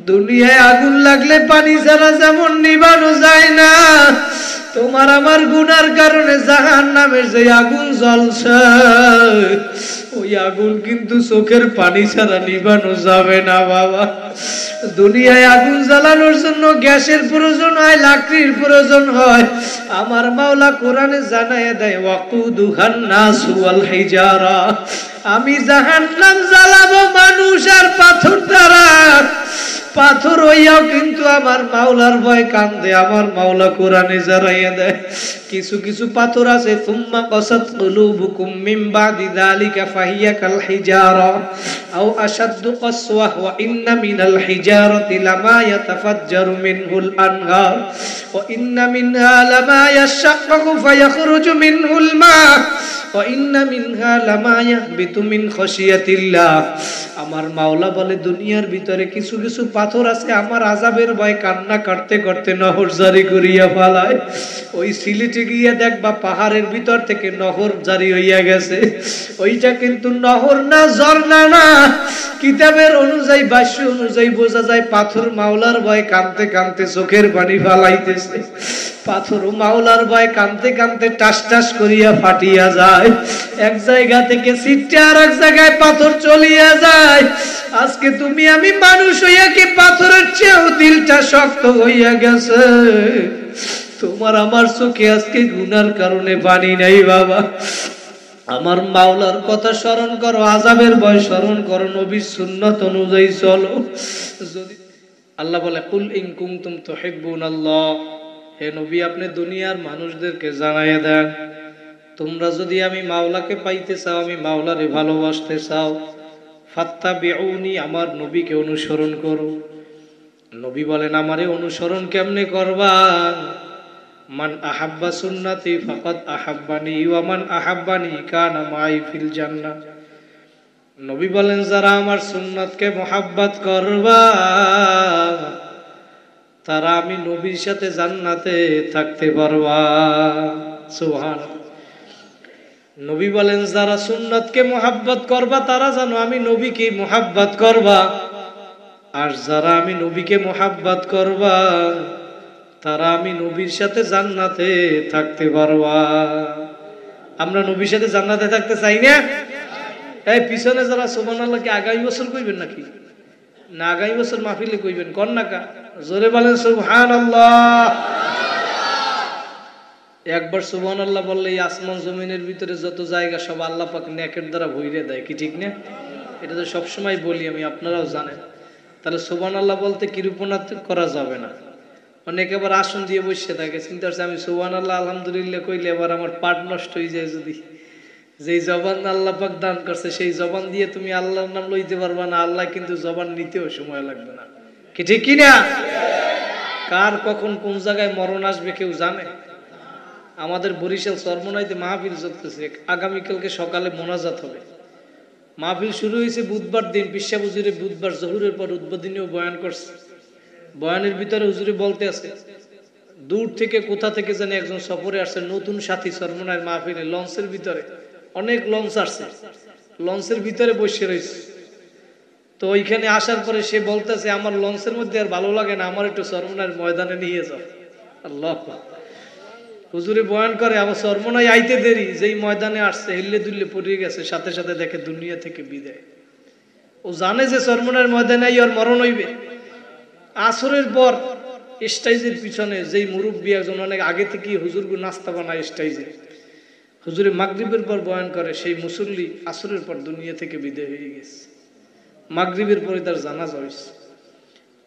দুনিয়ায় আগুন লাগলে পানি ছাড়া যেমন নিভানো যায় না, তোমার আমার গুনার কারণে জাহান্নামের যে আগুন জ্বলছে ওই আগুন কিন্তু চোখের পানি ছাড়া নিভানো যাবে না বাবা। দুনিয়ায় আগুন জ্বালানোর জন্য গ্যাসের প্রয়োজন হয়, লাকড়ির প্রয়োজন হয়। আমার মাওলা কোরআনে জানায় দেয় ওয়াকুদুহান নাসু ওয়াল হিজারা, আমি জাহান্নাম জ্বালাবো মানুষ আর পাথর দ্বারা। পাথর হইয়াও কিন্তু আমার মাওলার ভয় কান্দে। আমার মাওলা কোরআনে জানাইয়া দেয় কিছু কিছু পাথর আছে তুম্মা কাসাত কুলুবুকুম মিন বাদি যালিকা ফাহিয়া কাল হিজারা আও আশাদ্দু কাসওয়া ওয়া ইন্না মিনাল হিজারাতি লামা ইয়াতাফাজ্জারু মিনহুল আনহার ওয়া ইন্না মিনহা লামা ইয়াশাক্কাকু ফায়াখরুজু মিনহুল মা ওয়া ইন্না মিনহা লামা ইয়াহবিতু মিন খাশিয়াতিল্লাহ। আমার মাওলা বলে দুনিয়ার ভিতরে কিছু কিছু পাথর আছে আমার আযাবের ভয় কান্না করতে করতে নহর জারি করিয়া ফেলায়। ওই সিলেটে গিয়ে দেখবা পাহাড়ের ভিতর থেকে নহর জারি হইয়া গেছে, ওইটা কিন্তু নহর না, ঝর্ণা না। কিতাবের অনুযায়ী ভাষ্য অনুযায়ী বোঝা যায় পাথর মাওলার ভয় কাঁদতে কাঁদতে চোখের পানি ফালাইতেছে। পাথর মাওলার ভয় কাঁদতে কাঁদতে টাস টাস করিয়া ফাটিয়া যায়। এক জায়গা থেকে ছিটে আর এক জায়গায় পাথর চলিয়া যায়। আজকে তুমি আমি মানুষ হইয়া কি পাথরের চেয়েও দিলটা শক্ত হইয়া গেছে। তোমার আমার চোখে আজকে গুনার কারণে পানি নাই বাবা। আমার মাওলার কথা স্মরণ করো, আযাবের ভয় স্মরণ করো, নবীর সুন্নাত অনুযায়ী চলো। যদি আল্লাহ বলে কুল ইন কুনতুম তুহিব্বুনাল্লাহ, হে নবী আপনি দুনিয়ার মানুষদেরকে জানাইয়া দেন তোমরা যদি আমি মাওলাকে পাইতে চাও, আমি মাওলারে ভালোবাসতে চাও, ফাত্তাবিউনি, আমার নবীকে অনুসরণ করো। নবী বলেন আমারে অনুসরণ কেমনে করবা? মান আহাব্বা সুন্নতি ফাকাদ আহাব্বানি ওয়া মান আহাব্বানি কানা মাই ফিল জান্নাহ। নবী বলেন যারা আমার সুন্নতকে মুহাব্বত করবা তারা আমি নবীর সাথে জান্নাতে থাকতে পারবা। সুবহানাল্লাহ। নবী বলেন যারা সুন্নতকে মুহাব্বত করবা তারা জানো আমি নবীকে মুহাব্বত করবা, আর যারা আমি নবীকে মুহাব্বত করবা তারা আমি নবীর সাথে জান্নাতে থাকতে পারবা। আমরা নবীর সাথে জান্নাতে থাকতে চাই না? এই পিছনে যারা সুবহানাল্লাহ কি আগামী বছর কইবেন নাকি? না আগামী বছর মাহফিলে কইবেন কোন নাকা? জোরে বলেন সুবহানাল্লাহ। একবার সুবহানাল্লাহ বললে এই আসমান জমিনের ভিতরে যত জায়গা সব আল্লাহ পাক নেকের দ্বারা ভরে দেয়, কি ঠিক না? এটা তো সবসময় বলি আমি, আপনারাও জানেন। তাহলে সুবহানাল্লাহ বলতে কিরূপনা করা যাবে না। অনেকে আবার আসন দিয়ে বসে থাকে, চিন্তা করছে আমি সুবহানাল্লাহ আলহামদুলিল্লাহ কইলে এবার আমার পাঠ নষ্ট হয়ে যায়। যদি যেই জবান আল্লাহ পাক দান করছে সেই জবান দিয়ে তুমি আল্লাহর নাম লইতে পারবা না, আল্লাহ কিন্তু জবান নিতেও সময় লাগবে না, কি ঠিক কিনা? কার কখন কোন জায়গায় মরণ আসবে কেউ জানে? আমাদের বরিশাল চরমনাইতে মাহফিল চলতেছে, আগামীকালকে সকালে মোনাজাত হবে। মাহফিল শুরু হয়েছে বুধবার দিন, পিসা হুজুরে বুধবার জহুরের পর উদ্বোধনীয় বয়ান করছে। বয়ানের ভিতরে হুজুরে বলতে আছে দূর থেকে কোথা থেকে জানি একজন সফরে আসছে, নতুন সাথী চরমনাইয়ের মাহফিলে। লঞ্চের ভিতরে অনেক লঞ্চ আসছে, লঞ্চের ভিতরে বসে রয়েছে। তো ওইখানে আসার পরে সে বলতেছে আমার লঞ্চের মধ্যে আর ভালো লাগে না, আমার একটু চরমনাইয়ের ময়দানে নিয়ে যাও। আল্লাহ হুজুরে বয়ান করে আমার চরমনাই আইতে দেরি, যেই ময়দানে আসছে হিল্লে দুল্লে পড়ে গেছে, সাথে সাথে দেখে দুনিয়া থেকে বিদায়। ও জানে যে চরমনাইয়ের ময়দানে ওর মরণ হইবে। আসরের পর স্টেজের পিছনে যেই মুরব্বী একজন অনেক আগে থেকে হুজুরগু নাস্তা বানায় স্টেজে, হুজুরে মাগরিবের পর বয়ান করে, সেই মুসল্লি আসরের পর দুনিয়া থেকে বিদায় হয়ে গেছে। মাগরিবের পরে তার জানাজা হইছে।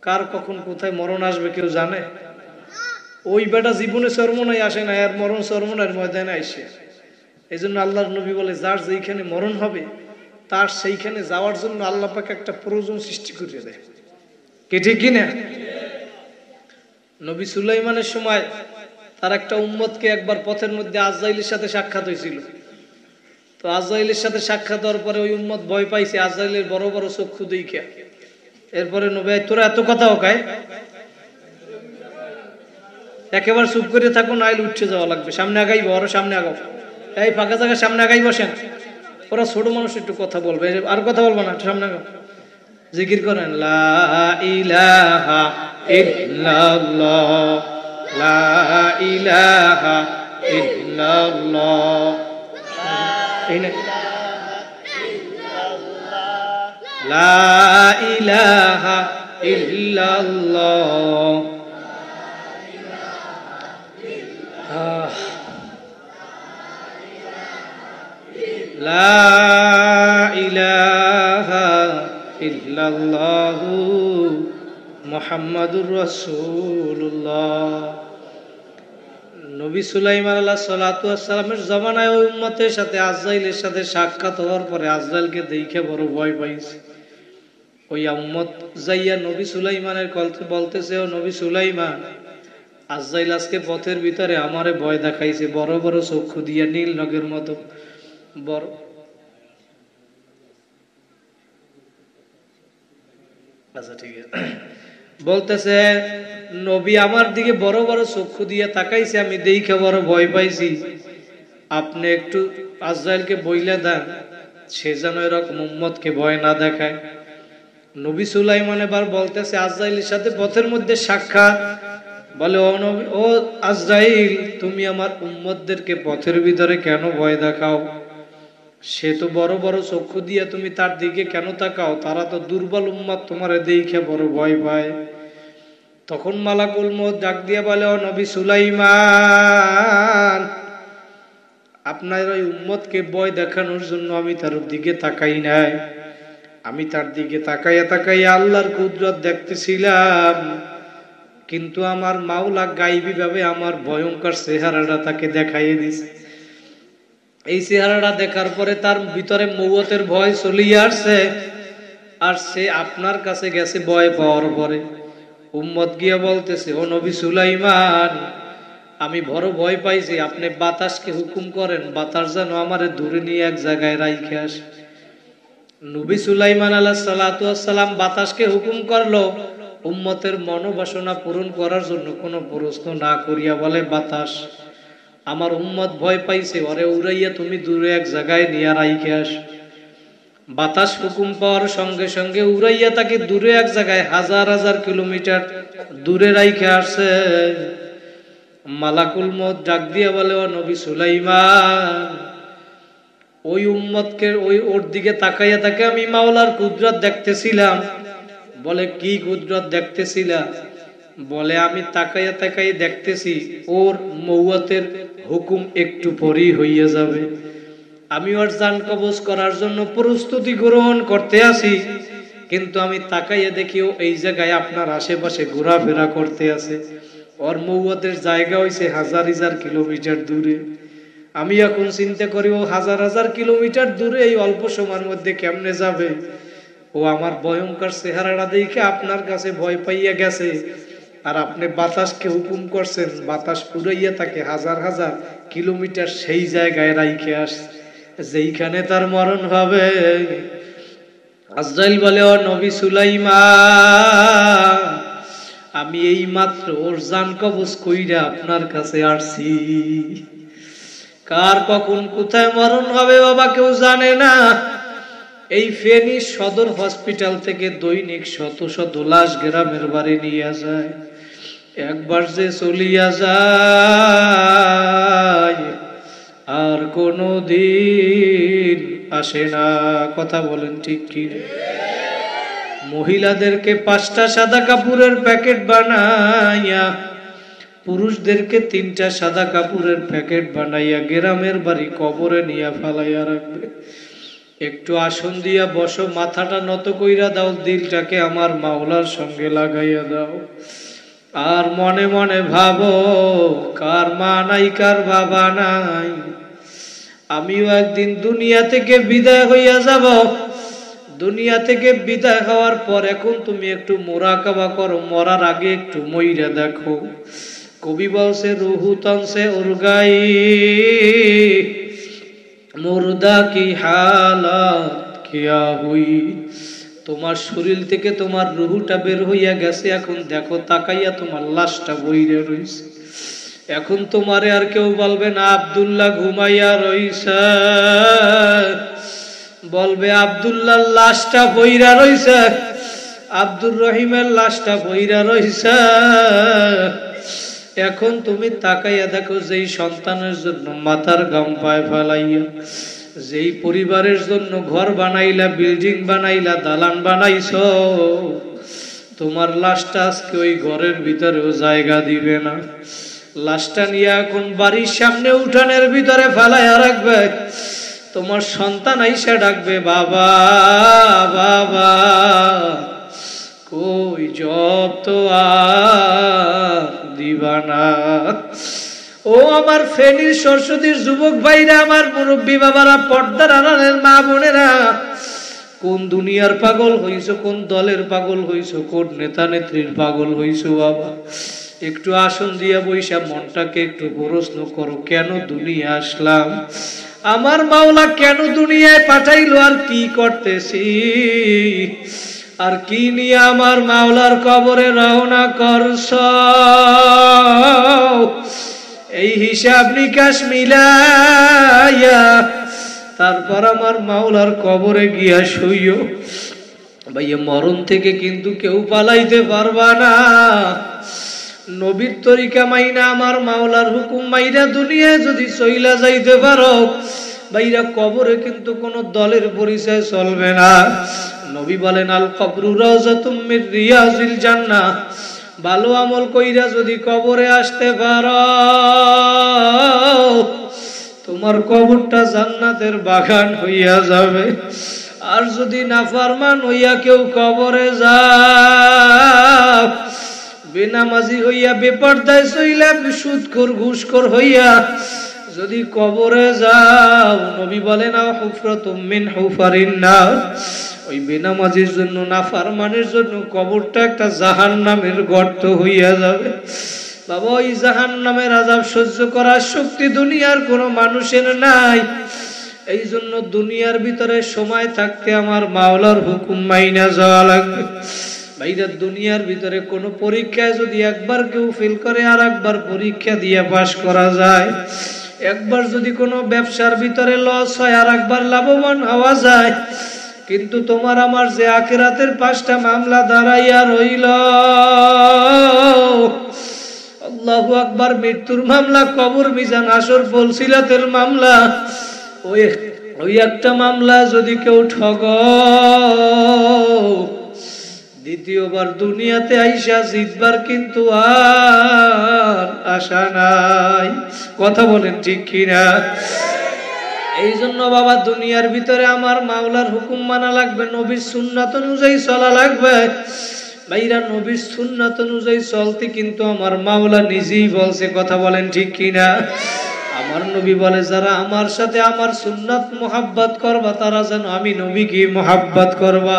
কার কখন কোথায় মরণ আসবে কেউ জানে? ওই বেটা জীবনে চরমনাই আসে না, আর মরণ চরমনাইয়ের ময়দানে আইসে। এই জন্য আল্লাহর নবী বলে যার যেইখানে মরণ হবে তার সেইখানে যাওয়ার জন্য আল্লাহ পাক একটা প্রয়োজন সৃষ্টি করে দেয়, কি ঠিক কিনা? নবী সুলাইমানের সময় তার একটা উম্মতকে একবার পথের মধ্যে আজরাইলের সাথে সাক্ষাৎ হয়েছিল। তো আজরাইলের সাথে সাক্ষাৎ হওয়ার পরে ওই উম্মত ভয় পাইছে আজরাইলের বড় বড় চক্ষু দেইখা। এরপরে নবী তোরা এত কথা ওকায়, একেবারে চুপ করে থাকো, নাইলে উঠে যাওয়া লাগবে, সামনে আগাইবো, আরো সামনে আগাও, এই ফাঁকা জায়গায় সামনে আগাই বসেন। ওরা ছোট মানুষ একটু কথা বলবে, আর কথা বলবো না, সামনে আগাও। জিকির করেন লা ইলাহা ইল্লাল্লাহ লা ইলাহা ইল্লাল্লাহ লা ইলাহা ইল্লাল্লাহ লা ইলাহা ইল্লাল্লাহু মুহাম্মাদুর রাসূলুল্লাহ। নবী সুলাইমান আলাইহিস সালাতু ওয়াস সালামের জামানায় ওই উম্মতের সাথে আজরাইলের সাথে সাক্ষাৎ হওয়ার পরে আজরাইলকে দেখে বড় ভয় পাইছে। ওই উম্মত যাইয়া নবী সুলাইমানের কলতে বলতেছে, ও নবী সুলাইমান, আজরাইল আজকে পথের ভিতরে আমারে ভয় দেখাইছে, বড় বড় চক্ষু দিয়া নীল নগের মতো বড়। আচ্ছা ঠিক আছে, বলতেছে নবী আমার দিকে বড় বড় চক্ষু দিয়ে তাকাইছে, আমি দেখে বড় ভয় পাইছি, আপনি একটু আজরাইলকে বইলে দেন সে যেন এরকম উম্মতকে ভয় না দেখায়। নবী সুলাইমান এবার বলতেছে আজরাইলের সাথে পথের মধ্যে সাক্ষাৎ, বলে ও নবী, ও আজরাইল, তুমি আমার উম্মতদেরকে পথের ভিতরে কেন ভয় দেখাও? সে তো বড় বড় চক্ষু দিয়ে, তুমি তার দিকে কেন তাকাও? তারা তো দুর্বল উম্মত, তোমারে দেখে বড় ভয় পায়। তখন মালাকুল মউত ডাক দিয়ে বলে, ও নবী সুলাইমান, আপনার ওই উম্মতকে ভয় দেখানোর জন্য আমি তার দিকে তাকাই নাই, আমি তার দিকে তাকাইয়া তাকাইয়া আল্লাহর কুদরত দেখতেছিলাম, কিন্তু আমার মাওলা গায়বী ভাবে আমার ভয়ঙ্কর চেহারাটা তাকে দেখাইয়ে দিছে। এই চেহারাটা দেখার পরে তার ভিতরে মউতের ভয় চলিয়ে আসছে, আর সে আপনার কাছে গেছে ভয় পাওয়ার পরে। উম্মত গিয়া বলতেছে, ও নবী সুলাইমান, আমি বড় ভয় পাইছি, আপনি বাতাসকে হুকুম করেন বাতাস যেন আমারে দূরে নিয়ে এক জায়গায় রাইখে আসে। নবী সুলাইমান আলাইহিস সালাতু ওয়াস সালাম বাতাসকে হুকুম করলো উম্মতের মনোবাসনা পূরণ করার জন্য, কোনো প্রশ্ন না করিয়া বলে, বাতাস, আমার উম্মত ভয় পাইছে, ওরে উড়াইয়া তুমি দূরে এক জায়গায় নিয়ে রাইখে আস। বাতাস হুকুম পাওয়ার সঙ্গে সঙ্গে উড়াইয়া তাকে দূরে এক জায়গায় হাজার হাজার কিলোমিটার দূরে রাইখে আসে। মালাকুল মউত ডাক দিয়ে বলে, ও নবী সুলাইমান, ওই উম্মতকে ওর দিকে তাকাইয়া তাকে আমি মাওলার কুদরত দেখতেছিলাম। বলে কি কুদরত দেখতেছিলাম? বলে আমি তাকাইয়া তাকাইয়া দেখতেছি ওর মউতের হুকুম একটু পরেই হইয়া যাবে, আমি ওর জান কবজ করার জন্য প্রস্তুতি গ্রহণ করতে আসি, কিন্তু আমি তাকাইয়া দেখি ও এই জায়গায় আপনার আশেপাশে ঘোরাফেরা করতে আছে, ওর মউতের জায়গা হইছে হাজার হাজার কিলোমিটার দূরে। আমি এখন চিন্তা করি ও হাজার হাজার কিলোমিটার দূরে এই অল্প সময়ের মধ্যে কেমনে যাবে? ও আমার ভয়ঙ্কর চেহারাটা দেখে আপনার কাছে ভয় পাইয়া গেছে, আর আপনি বাতাসকে হুকুম করছেন বাতাস উড়াইয়া তাকে হাজার হাজার কিলোমিটার সেই জায়গায় রাইখে আসছে যেইখানে তার মরণ হবে। আজরাইল বলে, ও নবী সুলাইমান, আমি এই মাত্র ওর জান কবজ কইরা আপনার কাছে আসছি। কার কখন কোথায় মরণ হবে বাবা কেউ জানে না। এই ফেনী সদর হসপিটাল থেকে দৈনিক শত শত লাশ গ্রামের বাড়ি নিয়ে যায়, একবার যে চলিয়া যায় আর কোনো দিন আসে না। কথা বলেন ঠিক কি? মহিলাদেরকে 5টা সাদা কাপড়ের প্যাকেট বানাইয়া, পুরুষদেরকে 3টা সাদা কাপড়ের প্যাকেট বানাইয়া গ্রামের বাড়ি কবরে নিয়ে ফেলাইয়া রাখবে। একটু আসন দিয়া বসো, মাথাটা নত কইরা দাও, দিলটাকে আমার মাওলার সঙ্গে লাগাইয়া দাও, আর মনে মনে ভাবো কার মা নাই কার বাবা নাই, আমিও একদিন দুনিয়া থেকে বিদায় হইয়া যাব। দুনিয়া থেকে বিদায় হওয়ার পর এখন তুমি একটু মুরাকাবা করো, মরার আগে একটু মইরা দেখো। কবি বলছে রুহু তন সে উরগাই, মুর্দা কি হালাত কিয়া হুই। তোমার শরীর থেকে তোমার রুহুটা বের হইয়া গেছে, এখন দেখো তাকাইয়া তোমার লাশটা বইরে রইছে। এখন তোমারে আর কেউ বলবে না আব্দুল্লাহ ঘুমাইয়া রইছে, বলবে আব্দুল্লাহর লাশটা বইরা রইছে। আব্দুর রহিমের লাশটা বইরা রইছে। এখন তুমি তাকাইয়া দেখো, যেই সন্তানের জন্য মাথার গাম পায়ে ফেলাইয়া, যেই পরিবারের জন্য ঘর বানাইলা, বিল্ডিং বানাইলা, দালান বানাইছো, তোমার লাশটা আজকে ওই ঘরের ভিতরেও জায়গা দিবে না। লাশটা নিয়ে এখন বাড়ির সামনে উঠানের ভিতরে ফেলাইয়া রাখবে। তোমার সন্তান আইসা ডাকবে, বাবা বাবা, কই জব তো আর দিবা না। ও আমার ফেনীর সরস্বতীর যুবক ভাইরা, আমার মুরব্বী বাবারা, পর্দার আড়ালের মা বোনেরা, কোন দুনিয়ার পাগল হইছো, কোন দলের পাগল হইছো, কোন নেতা নেত্রীর পাগল হইছো? বাবা একটু আসন দিয়া বইসা মনটাকে একটু প্রশ্ন করো, কেন দুনিয়া আসলাম? আমার মাওলা কেন দুনিয়ায় পাঠাইলো? আর কি করতেছি? আর কি নিয়ে আমার মাওলার কবরে রওনা করছ? এই হিসাব নিকাশ মিলাইয়া তারপর আমার মাওলার কবরে গিয়া শুইও। ভাইয়া, মরণ থেকে কিন্তু কেউ পালাইতে পারবা না। নবীর তরিকা মাইনা, আমার মাওলার হুকুম মাইনা দুনিয়ায় যদি চইলা যাইতে পারো, ভাইরা কবরে কিন্তু কোন দলের পরিচয় চলবে না। নবী বলেন, আল কবরু রাওযাতুম মির রিয়াজিল জান্নাহ। ভালো আমল কইরা যদি কবরে আসতে পারো, তোমার কবরটা জান্নাতের বাগান হইয়া যাবে। আর যদি নাফরমান হইয়া কেউ কবরে যাও, বেনামাজি হইয়া, বেপরদায় চইলা, সুদখোর ঘুষখোর হইয়া যদি কবরে যাও, নবী বলেন, হুফরাতুম মিন হুফারিন নার। ওই বেনামাজির জন্য, নাফরমানের জন্য কবরটা একটা জাহান্নামের গর্ত হইয়া যাবে। বাবা, ওই জাহান্নামের আযাব সহ্য করার শক্তি দুনিয়ার কোনো মানুষের নাই। এই জন্য দুনিয়ার ভিতরে সময় থাকতে আমার মাওলার হুকুম মাইনা যাওয়া লাগবে। ভাইরা, দুনিয়ার ভিতরে কোনো পরীক্ষায় যদি একবার কেউ ফেল করে, আর একবার পরীক্ষা দিয়ে পাশ করা যায়। একবার যদি কোনো ব্যবসার ভিতরে লস হয়, আর একবার লাভবান হওয়া যায়। কিন্তু তোমার আমার যে আখিরাতের 5টা মামলা দাঁড়াইয়া রইল, আল্লাহু আকবার, মৃত্যুর মামলা, কবর, মিজান, হাসর, ফলসিলাতের মামলা, ওই একটা মামলা যদি কেউ ঠগ, দ্বিতীয়বার দুনিয়াতে আইসা জিতবার কিন্তু আর আশা নাই। কথা বলেন ঠিক কিনা? এই জন্য বাবা, দুনিয়ার ভিতরে আমার মাওলার হুকুম মানা লাগবে, নবীর সুন্নাত অনুযায়ী চলা লাগবে। ভাইরা, নবীর সুন্নাত অনুযায়ী চলতে কিন্তু আমার মাওলা নিজেই বলছে। কথা বলেন ঠিক কিনা? আমার নবী বলে, যারা আমার সাথে আমার সুন্নাত মোহাব্বত করবা, তারা যেন আমি নবীকে মোহাব্বত করবা।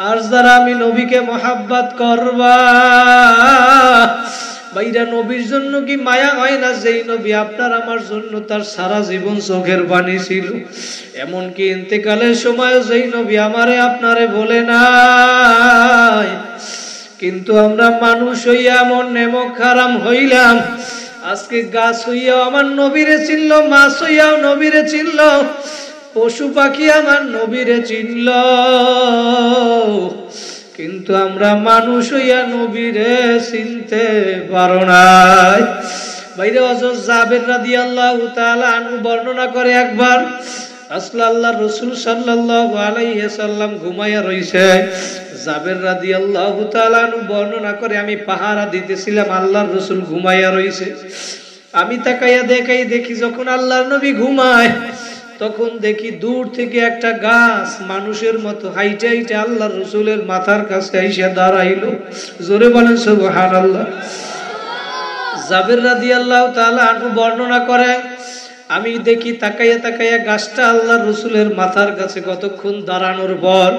আর যারা আমি নবীকে মোহাব্বত করবা, ভাইরা, নবীর জন্য কি মায়া হয় না? যেই নবী আপনার আমার জন্য তার সারা জীবন চোখের পানি ছিল, এমনকি ইন্তেকালের সময় যেই নবী আমারে আপনারে বলে নাই। কিন্তু আমরা মানুষ হইয়া এমন নেমক হারাম হইলাম, আজকে গাছ হইয়াও আমার নবীরে চিনল, মাছ হইয়াও নবীরে চিনল, পশু পাখি আমার নবীরে চিনল, কিন্তু আমরা মানুষ হইয়া নবীরে চিনতে পারো নাই। ভাইরে, হযরত জাবের রাদিয়াল্লাহু তাআলা আনহু বর্ণনা করে, একবার আল্লাহর রাসূল সাল্লাল্লাহু আলাইহি ওয়াসাল্লাম ঘুমায়া রইছে। জাবের রাদিয়াল্লাহু তাআলা আনহু বর্ণনা করে, আমি পাহারা দিতেছিলাম, আল্লাহর রাসূল ঘুমায়া রইছে। আমি তাকাইয়া দেখি যখন আল্লাহর নবী ঘুমায়, তখন দেখি দূর থেকে একটা গাছ মানুষের মতো হাইটে হাইটে আল্লাহর রাসূলের মাথার কাছে আইসা দাঁড়াইলো। জোরে বলেন সুবহানাল্লাহ। জাবের রাদিয়াল্লাহু তাআলা আনহু বর্ণনা করে, আমি দেখি তাকাইয়া গাছটা আল্লাহর রাসূলের মাথার কাছে কতক্ষণ দাঁড়ানোর পর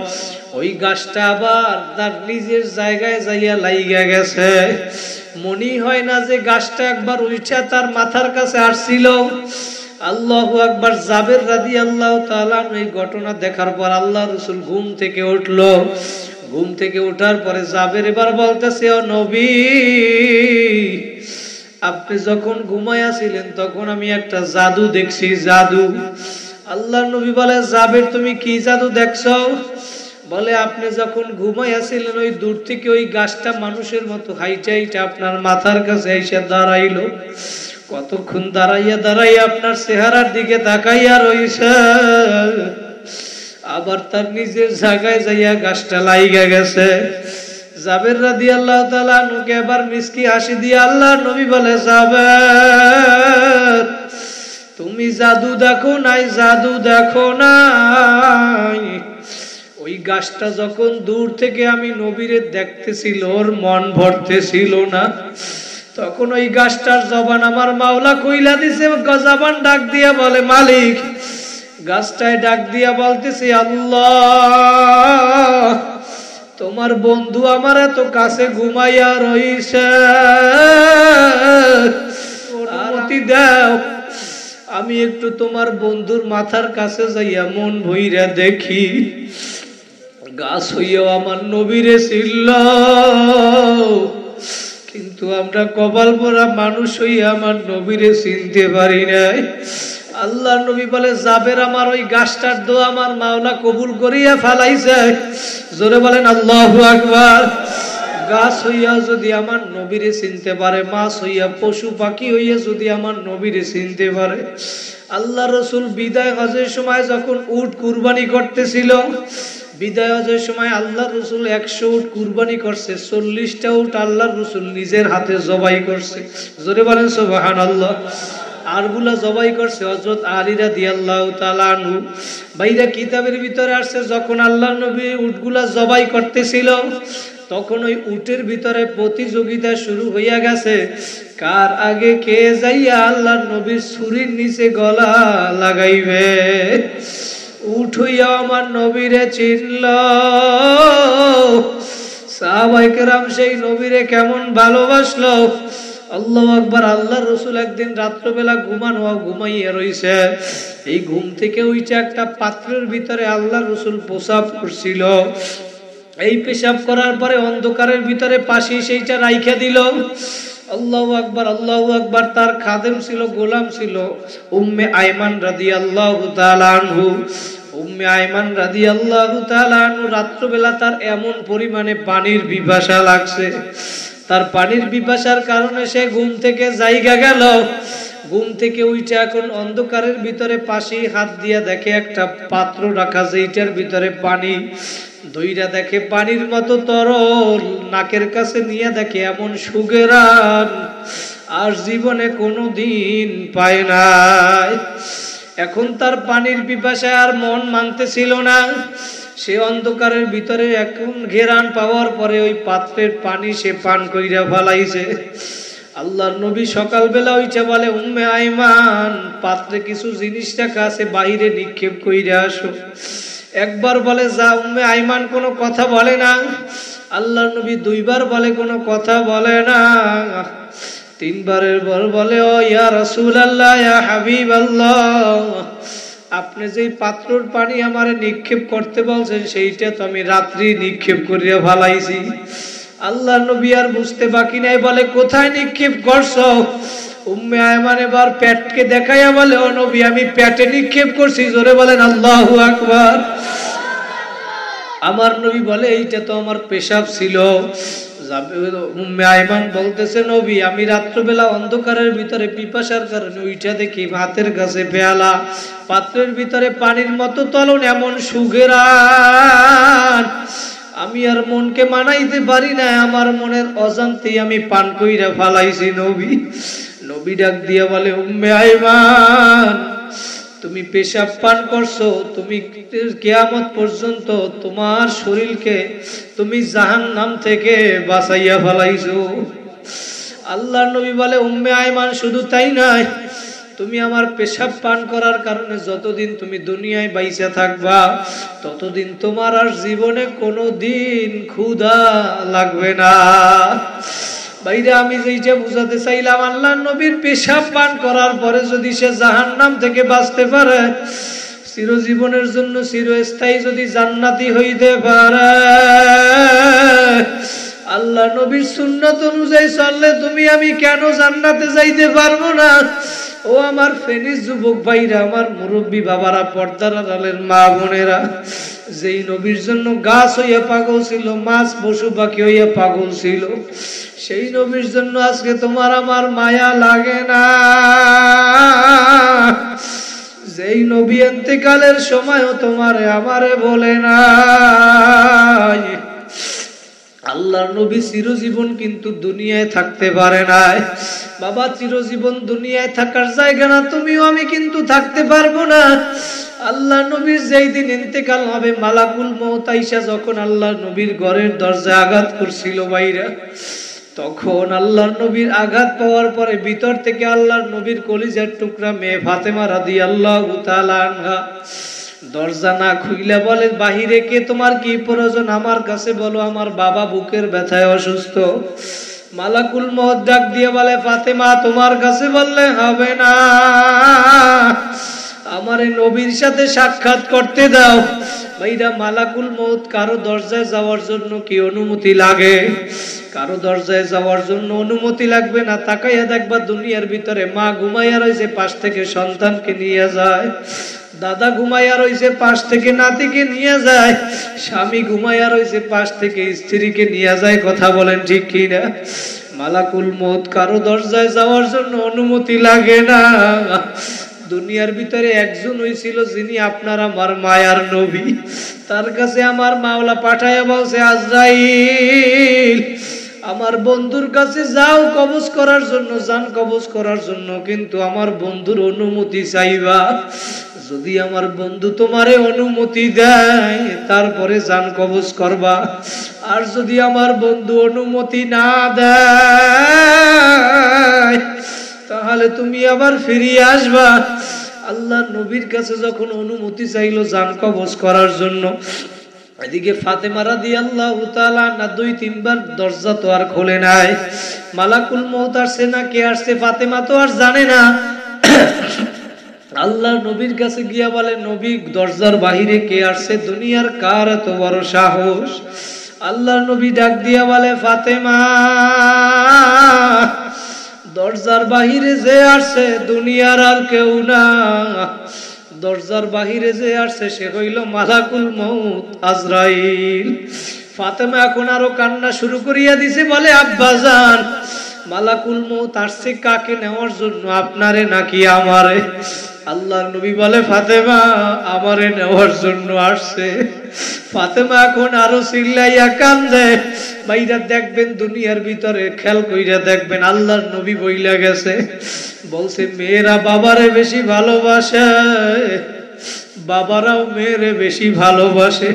ওই গাছটা আবার তার নিজের জায়গায় যাইয়া লাইগা গেছে। মনে হয় না যে গাছটা একবার উঠা তার মাথার কাছে আসছিল। আল্লাহু আকবার। জাবের রাদিয়াল্লাহু তাআলা এই ঘটনা দেখার পর আল্লাহর রাসূল ঘুম থেকে উঠলো। ঘুম থেকে ওঠার পরে জাবের এবার বলতেছে, ও নবী, আপনি যখন ঘুমাইয়াছিলেন তখন আমি একটা জাদু দেখছি, জাদু। আল্লাহর নবী বলে, জাবের তুমি কি জাদু দেখছো? বলে আপনি যখন ঘুমাইয়াছিলেন ওই দূর থেকে ওই গাছটা মানুষের মতো হাইটা হাইটা আপনার মাথার কাছে এসে দাঁড়াইলো। কতক্ষণ দাঁড়াইয়া আপনার চেহারার দিকে তাকাইয়া রইছে, আবার তার নিজের জায়গায় যাইয়া গাছটা লাইগা গেছে। জাবের রাদিয়াল্লাহু তাআলা আনহুকে এবার মিষ্টি হাসি দিয়ে আল্লাহর নবী বলে, জাবের তুমি জাদু দেখো নাই, জাদু দেখো নাই। ওই গাছটা যখন দূর থেকে আমি নবীরে দেখতেছিল, ওর মন ভরতেছিল না, তখন ওই গাছটার জবান আমার মাওলা কইলা দিছে। জবান ডাক দিয়া বলে মালিক, গাছটায় ডাক দিয়া বলতেছে, আল্লাহ তোমার বন্ধু আমার এত কাছে ঘুমাইয়া রইছে, অনুমতি দাও আমি একটু তোমার বন্ধুর মাথার কাছে যাইয়া মন ভইরা দেখি। গাছ হইয়াও আমার নবীরে ছিল, কিন্তু আমরা কপাল পোড়া মানুষ হইয়া আমার নবীরে চিনতে পারি নাই। আল্লাহ নবী বলে, জাবের আমার ওই গাছটার দোয়া আমার মাওলা কবুল করিয়া ফেলাইছে। জোরে বলেন আল্লাহু আকবার। গাছ হইয়া যদি আমার নবীরে চিনতে পারে, মাছ হইয়া পশু পাখি হইয়া যদি আমার নবীরে চিনতে পারে। আল্লাহ রসুল বিদায় হজের সময় যখন উট কুরবানি করতেছিল, বিদায় হজের সময় আল্লাহ রসুল 100 উট কুরবানি করছে, 40টা উট আল্লাহ রসুল নিজের হাতে জবাই করছে। জোরে বলেন সুবহানাল্লাহ। আরগুলা জবাই করছে হযরত আলী রাদিয়াল্লাহু তাআলা আনহু। বাইরা কিতাবের ভিতরে আসছে, যখন আল্লাহ নবী উটগুলা জবাই করতেছিল তখন ওই উটের ভিতরে প্রতিযোগিতা শুরু হইয়া গেছে, কার আগে কে যাইয়া আল্লাহ নবীর ছুরির নিচে গলা লাগাইবে। উট হইয়া আমার নবীরে চিনল। সাহাবায়ে কেরাম সেই নবীরে কেমন ভালোবাসলো। আল্লাহু আকবার। আল্লাহ রসুল একদিন রাত্রবেলা ঘুমাইয়া রইছে, এই ঘুম থেকে উঠে একটা পাত্রের ভিতরে আল্লাহ রসুল পেশাব করছিল। এই পেশাব করার পরে অন্ধকারের ভিতরে পাশে সেইটা রাইখা দিল। আল্লাহু আকবার, আল্লাহু আকবার। তার খাদেম ছিল, গোলাম ছিল উম্মে আইমান রাদিয়াল্লাহু তাআলা আনহু। উম্মে আইমান রাদিয়াল্লাহু তাআলা আনহু রাত্রবেলা তার এমন পরিমাণে পানির পিপাসা লাগছে, তার পানির পিপাসার কারণে সে ঘুম থেকে জায়গা গেল। ঘুম থেকে উঠে এখন অন্ধকারের ভিতরে পাশে হাত দিয়া দেখে একটা পাত্র রাখা, যেইটার ভিতরে পানি। দইরা দেখে পানির মতো তরল, নাকের কাছে নিয়ে দেখে এমন সুগেরান আর জীবনে কোনোদিন পায় নাই। এখন তার পানির পিপাসায় আর মন মানতেছিল না। সে অন্ধকারের ভিতরে এখন ঘেরান পাওয়ার পরে ওই পাত্রের পানি সে পান কইরা ফেলাইছে। আল্লাহর নবী সকালবেলা উঠে বলে, উম্মে আইমান পাত্রে কিছু জিনিস রাখা আছে, বাইরে নিক্ষেপ কইরা আসো। একবার বলে যা, উম্মে আইমান কোনো কথা বলে না। আল্লাহর নবী 2 বার বলে, কোনো কথা বলে না। 3 বারের পর বলে, ও ইয়া রাসূলুল্লাহ, ইয়া হাবিবাল্লাহ, আপনি যেই পাত্রর পানি আমারে নিক্ষেপ করতে বলছেন সেইটা তো আমি রাত্রি নিক্ষেপ করিয়া ফেলাইছি। আল্লাহ নবী আর বুঝতে বাকি নাই, বলে কোথায় নিক্ষেপ করছো? উম্মে আয়মান এবার পেটকে দেখাইয়া বলে, ও নবী আমি পেটে নিক্ষেপ করছি। জোরে বলেন আল্লাহু আকবার। আমার নবী বলে, এইটা তো আমার পেশাব ছিল। উম্মে আয়মান বলতেছে, নবী আমি রাত্রবেলা অন্ধকারের ভিতরে পিপাসার কারণে উইঠা দেখি ভাতের কাছে পেয়ালা, পাত্রের ভিতরে পানির মতো তলন, এমন সুগেরান আমি আর মনকে মানাইতে পারি না, আমার মনের অজান্তেই আমি পান কইরা ফালাইছি। নবী নবী ডাক দিয়া বলে, উম্মে আয়মান তুমি পেশাব পান করছো, তুমি কিয়ামত পর্যন্ত তোমার শরীরকে তুমি জাহান্নাম থেকে বাঁচাইয়া ফেলাইছো। আল্লাহ নবী বলে, উম্মে আয়মান শুধু তাই নয়, তুমি আমার পেশাব পান করার কারণে যতদিন তুমি দুনিয়ায় বাইচা থাকবা ততদিন তোমার আর জীবনে কোনোদিন ক্ষুধা লাগবে না। ভাইরা আমি যেইটা বুঝাতে চাইলাম, আল্লাহ নবীর পেশাব পান করার পরে যদি সে জাহান্নাম থেকে বাঁচতে পারে, চিরজীবনের জন্য চিরস্থায়ী যদি জান্নাতি হইতে পারে, আল্লাহ নবীর সুন্নাত অনুযায়ী চললে তুমি আমি কেন জান্নাতে যাইতে পারবো না? ও আমার ফেনীর যুবক ভাইরা, আমার মুরব্বী বাবারা, পর্দার আড়ালের মা বোনেরা, যেই নবীর জন্য গাছ হইয়া পাগল ছিল, মাছ পশু পাখি হইয়া পাগল ছিল, সেই নবীর জন্য আজকে তোমার আমার মায়া লাগে না। যেই নবী ইন্তেকালের সময়ও তোমারে আমারে বলে না। আল্লাহর নবী চিরজীবন কিন্তু দুনিয়ায় থাকতে পারে নাই। বাবা, চিরজীবন দুনিয়ায় থাকার জায়গা না, তুমিও আমি কিন্তু থাকতে পারবো না। আল্লাহ নবীর যেই দিন ইন্তেকাল হবে, মালাকুল মউত আইসা যখন আল্লাহ নবীর ঘরের দরজায় আঘাত করছিল বাইরা, তখন আল্লাহর নবীর আঘাত পাওয়ার পরে ভিতর থেকে আল্লাহর নবীর কলিজার টুকরা মেয়ে ফাতেমা রাদিয়াল্লাহু তাআলা আনহা দরজা না খুইলা বলে, বাহিরে কে, তোমার কি প্রয়োজন? আমার কাছে বলো, আমার বাবা বুকের ব্যথায় অসুস্থ। মালাকুল মউত ডাক দিয়ে বলে, ফাতেমা তোমার কাছে বললে হবে না, আমারে নবীর সাথে সাক্ষাৎ করতে দাও। ভাইরা, মালাকুল মউত কারো দরজায় যাওয়ার জন্য কি অনুমতি লাগে? কারো দরজায় যাওয়ার জন্য অনুমতি লাগবে না। তাকাইয়া দেখবা দুনিয়ার ভিতরে মা ঘুমাইয়া রয়েছে, পাশ থেকে সন্তানকে নিয়ে যায়, দাদা ঘুমাইয়া রয়েছে, পাশ থেকে নাতিকে নিয়ে যায়, স্বামী ঘুমাইয়া রয়েছে, পাশ থেকে স্ত্রীকে নিয়ে যায়। কথা বলেন ঠিক কিনা? মালাকুল মউত কারো দরজায় যাওয়ার জন্য অনুমতি লাগে না। দুনিয়ার ভিতরে একজন হইছিল যিনি আপনার আমার মায়ার নবী, তার কাছে আমার মাওলা পাঠাইয়া বলছে, আজরাইল আমার বন্ধুর কাছে যাও কবজ করার জন্য, জান কবজ করার জন্য, কিন্তু আমার বন্ধুর অনুমতি চাইবা। যদি আমার বন্ধু তোমারে অনুমতি দেয় তারপরে জান কবজ করবা, আর যদি আমার বন্ধু অনুমতি না দেয় তাহলে তুমি আবার ফিরিয়ে আসবা। আল্লাহ নবীর কাছে যখন অনুমতি চাইলো জান কবজ করার জন্য, এদিকে ফাতেমা রাদিয়াল্লাহু তাআলা না 2-3 বার দরজা তো আর খোলে নাই। মালাকুল মউত আসছে না কে আসছে ফাতেমা তো আর জানে না। আল্লাহ নবীর কাছে গিয়া বলে, নবী দরজার বাহিরে কে আসছে? দুনিয়ার কার এত বড় সাহস? আল্লাহ নবী ডাক দিয়া বলে, ফাতেমা দরজার বাহিরে যে আসছে দুনিয়ার আর কেউ না, দরজার বাহিরে যে আসছে সে হইল মালাকুল মউত আজরাইল। ফাতেমা এখন আরো কান্না শুরু করিয়া দিছে, বলে, আব্বাজান মালাকুল মউত আসছে কাকে নেওয়ার জন্য, আপনারে নাকি আমারে? আল্লাহর নবী বলে, ফাতেমা আমারে নেওয়ার জন্য আসছে। ফাতেমা এখন আরো চিল্লাইয়া কান্দে। ভাইরা দেখবেন দুনিয়ার ভিতরে খেয়াল কইরা দেখবেন, আল্লাহর নবী বইলা গেছে, বলছে মেয়েরা বাবারে বেশি ভালোবাসে, বাবারাও মেয়েরে বেশি ভালোবাসে।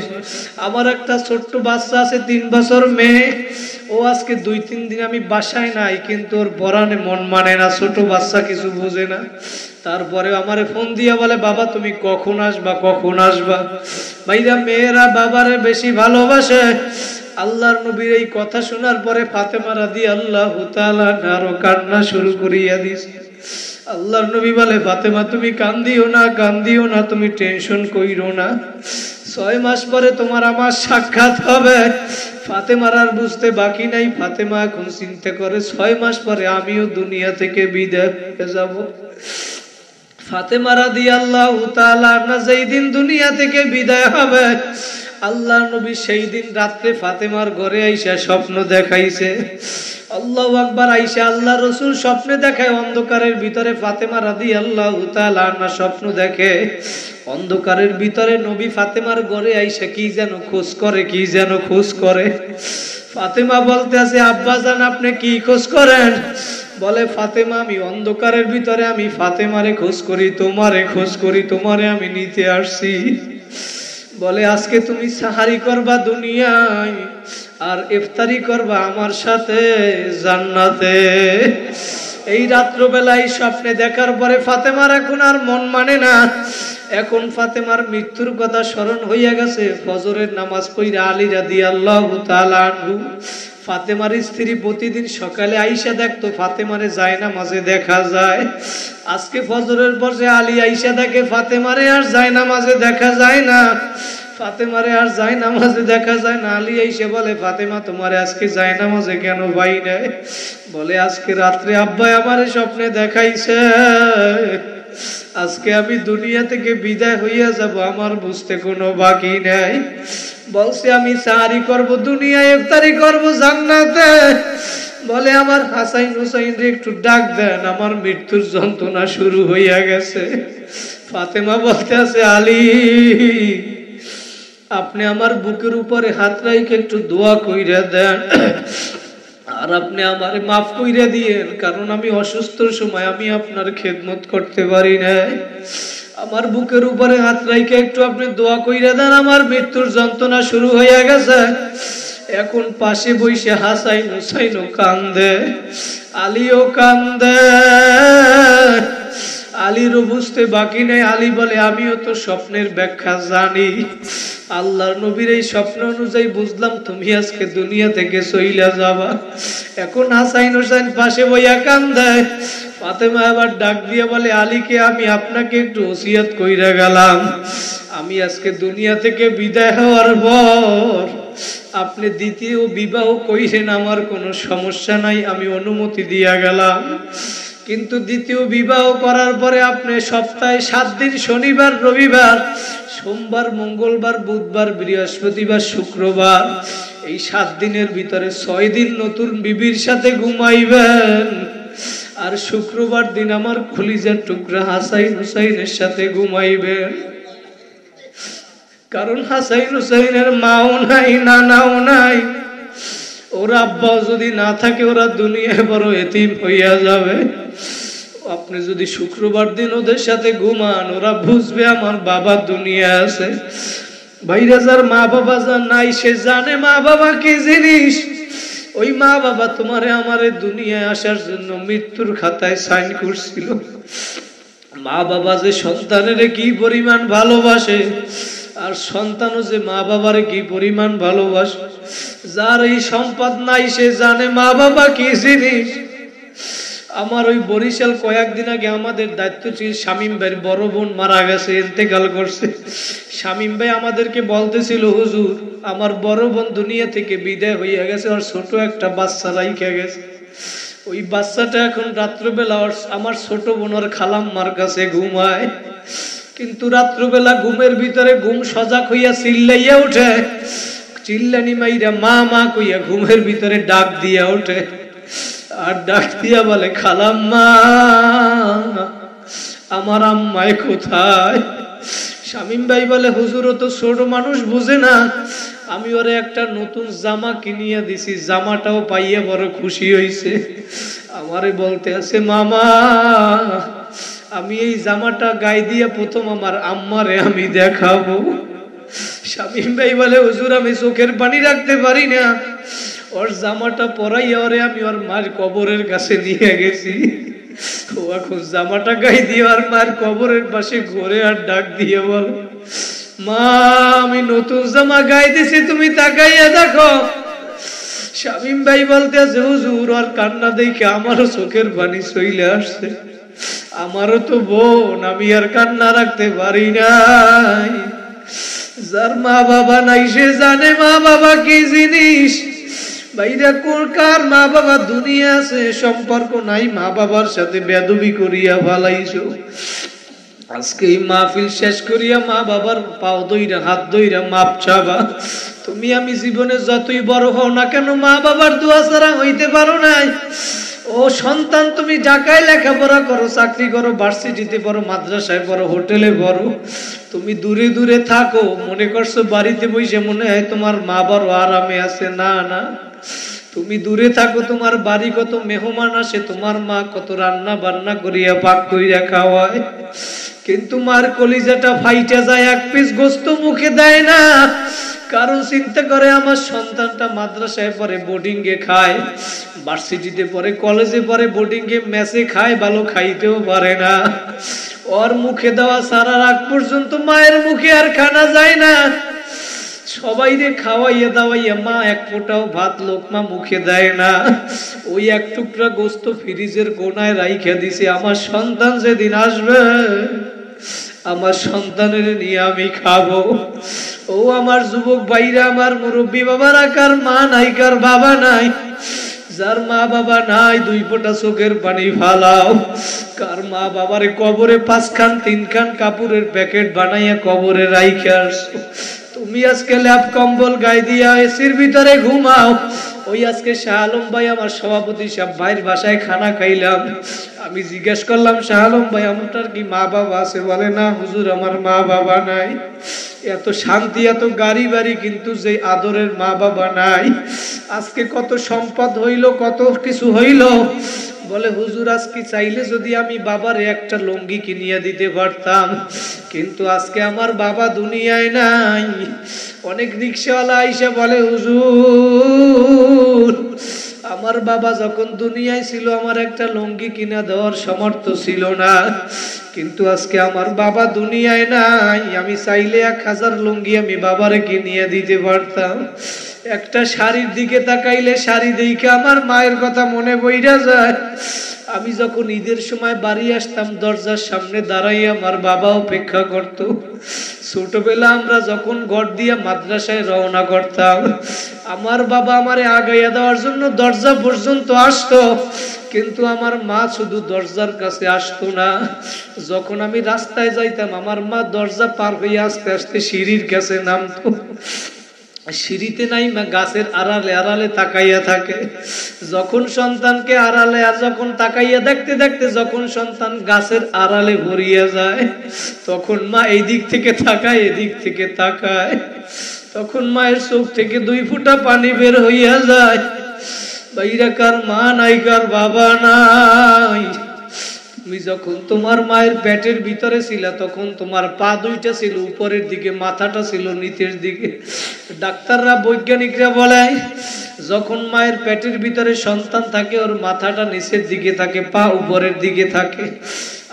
আমার একটা ছোট্ট বাচ্চা আছে 3 বছর মেয়ে, ও আজকে 2-3 দিন আমি বাসায় নাই, কিন্তু ওর পরাণে মন মানে না, ছোট বাচ্চা কিছু বোঝে না। তারপরে আমারে ফোন দিয়া বলে, বাবা তুমি কখন আসবা, কখন আসবা? ভাইরা মেয়েরা বাবারে বেশি ভালোবাসে। আল্লাহর নবীর এই কথা শোনার পরে ফাতেমা রাদিয়াল্লাহু তাআলা আরো কান্না শুরু করিয়া দিছে। আল্লাহর নবী বলে, ফাতেমা তুমি কান্দিও না, কান্দিও না, তুমি টেনশন কইরো না, 6 মাস পরে তোমার আমার সাক্ষাৎ হবে। ফাতেমার আর বুঝতে বাকি নাই, ফাতেমা এখন চিন্তা করে 6 মাস পরে আমিও দুনিয়া থেকে বিদায় হয়ে যাব। ফাতেমা রাদিয়াল্লাহু তাআলা না যেই দিন দুনিয়া থেকে বিদায় হবে, আল্লাহ নবী সেই দিন রাত্রে ফাতেমার ঘরে আইসা স্বপ্ন দেখাইছে। আল্লাহু আকবার। আইসা আল্লাহ রাসূল স্বপ্নে দেখায়, অন্ধকারের ভিতরে ফাতেমা রাদিয়াল্লাহু তাআলা না স্বপ্ন দেখে, অন্ধকারের ভিতরে নবী ফাতেমার ঘরে আইসা কি যেন খোঁজ করে, কি যেন খোঁজ করে। ফাতেমা বলতে আছে, আব্বাজান আপনি কি খোঁজ করেন? বলে, ফাতেমা আমি অন্ধকারের ভিতরে আমি ফাতেমারে খোঁজ করি, তোমারে খোঁজ করি, তোমারে আমি নিতে আসছি। বলে, আজকে তুমি সাহারি করবা দুনিয়ায় আর ইফতারি করবা আমার সাথে জান্নাতে। এই রাত্রবেলায় স্বপ্নে দেখার পরে ফাতেমার এখন আর মন মানে না। এখন ফাতেমার মৃত্যুর কথা স্মরণ হইয়া গেছে। ফজরের নামাজ পড়া আলী রাদিয়াল্লাহু তাআলা আনহু, ফাতেমার স্ত্রী, প্রতিদিন সকালে আইসা দেখতো ফাতেমারে জায়নামাজে দেখা যায়। আজকে ফজরের পর যে আলী আইসা দেখে ফাতেমারে আর জায়নামাজে দেখা যায় না, ফাতেমারে আর জায়নামাজে দেখা যায় না। আলী আইসা বলে, ফাতেমা তোমারে আজকে জায়নামাজে কেন পাই নাই? বলে, আজকে রাত্রে আব্বা আমারে স্বপ্নে দেখাইছে আজকে আমি দুনিয়া থেকে বিদায় হইয়া যাব, আমার বুঝতে কোনো বাকি নাই। বলছে আমি সাহারি করব দুনিয়ায়, ইফতারি করব জান্নাতে। বলে আমার হাসাইন হুসাইন রে একটু ডাক দেন, আমার মৃত্যুর যন্ত্রণা শুরু হইয়া গেছে। ফাতেমা বলতে আছে আলী, আপনি আমার বুকের উপরে হাত রাইখে একটু দোয়া কইরা দেন, আর আপনি আমারে মাফ কইরা দিয়েন, কারণ আমি অসুস্থর সময় আমি আপনার খেদমত করতে পারি না। আমার বুকের উপরে হাত রাইখে একটু আপনি দোয়া কইরা দেন, আমার মৃত্যুর যন্ত্রণা শুরু হইয়া গেছে। এখন পাশে বইসে হাসাইন হুসাইনও কান্দে, আলীও কান্দে। আলীরও বুঝতে বাকি নেই। আলী বলে আমিও তো স্বপ্নের ব্যাখ্যা জানি, আল্লাহর নবীর এই স্বপ্ন অনুযায়ী বুঝলাম তুমি আজকে দুনিয়া থেকে চইলা যাবা। এখন হাসাইন হোসেন পাশে বইয়া কান্দে। ফাতেমা আবার ডাক দিয়ে বলে আলীকে আমি আপনাকে একটু ওসিয়ত কইরা গেলাম, আমি আজকে দুনিয়া থেকে বিদায় হওয়ার পর আপনি দ্বিতীয় বিবাহ কইরেন, আমার কোনো সমস্যা নাই, আমি অনুমতি দিয়া গেলাম। কিন্তু দ্বিতীয় বিবাহ করার পরে আপনি সপ্তাহে 7 দিন, শনিবার রবিবার সোমবার মঙ্গলবার বুধবার বৃহস্পতিবার শুক্রবার, এই 7 দিনের ভিতরে 6 দিন নতুন বিবির সাথে ঘুমাইবেন, আর শুক্রবার দিন আমার কলিজার টুকরা হাসাইন হুসাইনের সাথে ঘুমাইবেন। কারণ হাসাইন হুসাইনের মাও নাই, নানাও নাই, ওরা আব্বাও যদি না থাকে ওরা দুনিয়ায় বড় এতিম হইয়া যাবে। আপনি যদি শুক্রবার দিন ওদের সাথে ঘুমান, ওরা বুঝবে আমার বাবা দুনিয়া আছে। ভাইরা, যার মা বাবা যার নাই সে জানে মা বাবা কি জিনিস। ওই মা বাবা তোমারে আমারে দুনিয়ায় আসার জন্য মৃত্যুর খাতায় সাইন করছিল। মা বাবা যে সন্তানের কি পরিমাণ ভালোবাসে, আর সন্তানও যে মা বাবার কি পরিমাণ ভালোবাসে। যার এই সম্পদ নাই সে জানে মা বাবা কি জিনিস। আমার ওই বরিশাল কয়েকদিন আগে আমাদের দায়িত্ব ছিল, শামীম ভাইয়ের বড় বোন মারা গেছে, ইন্তেকাল করছে। শামীম ভাই আমাদেরকে বলতেছিল হুজুর আমার বড় বোন দুনিয়া থেকে বিদায় হইয়া গেছে, আর ছোট একটা বাচ্চা রাইখা গেছে। ওই বাচ্চাটা এখন রাত্রবেলা আমার ছোট বোনের খালাম্মার কাছে ঘুমায়, কিন্তু রাত্রবেলা ঘুমের ভিতরে ঘুম সজাগ হইয়া চিল্লাইয়া উঠে, চিল্লানি মাইরা মা মা কইয়া ঘুমের ভিতরে ডাক দিয়া ওঠে, আর ডাক দিয়া বলে খালাম্মা আমার আম্মায় কোথায়। শামীম ভাই বলে হুজুর ও তো ছোট মানুষ বুঝে না, আমি ওরে একটা নতুন জামা কিনিয়া দিছি, জামাটাও পাইয়া বড় খুশি হইছে। আমারে বলতে আছে মামা আমি এই জামাটা গায়ে দিয়ে প্রথম আমার আম্মারে আমি দেখাবো। শামীম ভাই বলে হুজুর আমি চোখের পানি রাখতে পারি না, ওর জামাটা পরাইয়া ওরে আমি ওর মার কবরের কাছে নিয়ে গেছি। ও এখন জামাটা গায়ে দিয়ে আর মার কবরের পাশে ঘুরে আর ডাক দিয়ে বল মা আমি নতুন জামা গায়ে দিছি, তুমি তাকাইয়া দেখো। শামীম ভাই বলতে আছে হুজুর আর কান্না দেখে আমারও চোখের পানি চলে আসছে, আমারও তো বোন, আমি আর কান্না রাখতে পারি নাই। যার মা বাবা নাই সে জানে মা বাবা কি জিনিস। ভাইরা কার মা বাবা দুনিয়া আছে সম্পর্ক নাই, মা বাবার সাথে বেদবি করিয়া ভালাইছো। আজকে এই মাহফিল শেষ করিয়া মা বাবার পাও দইরা হাত দইরা মাপ চাবা। তুমি আমি জীবনে যতই বড় হও না কেন মা বাবার দোয়া ছাড়া হইতে পারো নাই। ও সন্তান তুমি ঢাকায় লেখাপড়া করো, চাকরি করো, ভার্সিটিতে পড়ো, মাদ্রাসায় পড়ো, হোটেলে পড়ো, তুমি দূরে দূরে থাকো, মনে করছো বাড়িতে বসে মনে হয় তোমার মা বড় আরামে আছে। না না, তুমি দূরে থাকো, তোমার বাড়ি কত মেহমান আসে, তোমার মা কত রান্না বান্না করিয়া পাক করিয়া খাওয়ায়, কিন্তু মার কলিজাটা ফাইটা যায়, এক পিস গোস্ত মুখে দেয় না। কারণ চিন্তা করে আমার সন্তানটা মাদ্রাসায় পড়ে, বোর্ডিং এ খায়, ভার্সিটিতে পড়ে, কলেজে পড়ে, বোর্ডিং এ মেসে খায়, ভালো খাইতেও পারে না। ওর মুখে দেওয়া সারা রাত পর্যন্ত মায়ের মুখে আর খানা যায় না। সবাই রে খাওয়াইয়া দাওয়াইয়া মা এক ফোঁটাও ভাত লোকমা মুখে দেয় না। ওই এক টুকরা গোস্ত ফ্রিজের কোনায় রাইখা দিছে, আমার সন্তান যেদিন আসবে আমার সন্তানের নিয়ে আমি খাবো। ও আমার যুবক ভাইরা, আমার মুরব্বী বাবারা, কার মা নাই কার বাবা নাই, যার মা বাবা নাই দুই ফোঁটা চোখের পানি ফালাও। কার মা বাবারে কবরে 5 খান 3 খান কাপড়ের প্যাকেট বানাইয়া কবরে রাইখে আসছো। তুমি আজকে ল্যাপ কম্বল গায়ে দিয়া এসির ভিতরে ঘুমাও। ওই আজকে শাহ আলম ভাই আমার সভাপতি সাহেব ভাইয়ের বাসায় খানা খাইলাম। আমি জিজ্ঞেস করলাম শাহ আলম ভাই আপনার কি মা বাবা আছে? বলে না হুজুর আমার মা বাবা নাই। এত শান্তি এত গাড়ি বাড়ি কিন্তু যে আদরের মা বাবা নাই। আজকে কত সম্পদ হইল কত কিছু হইল। বলে হুজুর আজকে চাইলে যদি আমি বাবার একটা লুঙ্গি কিনিয়ে দিতে পারতাম, কিন্তু আজকে আমার বাবা দুনিয়ায় নাই। অনেক রিকশাওয়ালা আইসা বলে হুজুর আমার বাবা যখন দুনিয়ায় ছিল আমার একটা লুঙ্গি কিনা দেওয়ার সামর্থ্য ছিল না, কিন্তু আজকে আমার বাবা দুনিয়ায় নাই। আমি চাইলে 1000 লুঙ্গি আমি বাবারে কিনিয়ে দিতে পারতাম। একটা শাড়ির দিকে তাকাইলে শাড়ি দেখে আমার মায়ের কথা মনে পড়ে যায়। আমি যখন ঈদের সময় বাড়ি আসতাম দরজার সামনে দাঁড়াই আমার বাবা অপেক্ষা করত। ছোটবেলা আমরা যখন ঘর দিয়ে মাদ্রাসায় রওনা করতাম আমার বাবা আমারে আগাইয়া দেওয়ার জন্য দরজা পর্যন্ত আসতো, কিন্তু আমার মা শুধু দরজার কাছে আসতো না। যখন আমি রাস্তায় যাইতাম আমার মা দরজা পার হয়ে আস্তে আস্তে সিঁড়ির কাছে নামতো। সিঁড়িতে নাই মা গাছের আড়ালে আড়ালে তাকাইয়া থাকে। যখন সন্তানকে আড়ালে আর যখন তাকাইয়া দেখতে দেখতে যখন সন্তান গাছের আড়ালে ভরিয়া যায় তখন মা এই দিক থেকে তাকায় এদিক থেকে তাকায়। তখন মায়ের চোখ থেকে 2 ফোঁটা পানি বের হইয়া যায়। বাইরা কার মা নাই কার বাবা নাই। তুমি যখন তোমার মায়ের পেটের ভিতরে ছিল তখন তোমার পা 2টা ছিল উপরের দিকে, মাথাটা ছিল নিচের দিকে। ডাক্তাররা বৈজ্ঞানিকরা বলে যখন মায়ের পেটের ভিতরে সন্তান থাকে ওর মাথাটা নিচের দিকে থাকে, পা উপরের দিকে থাকে।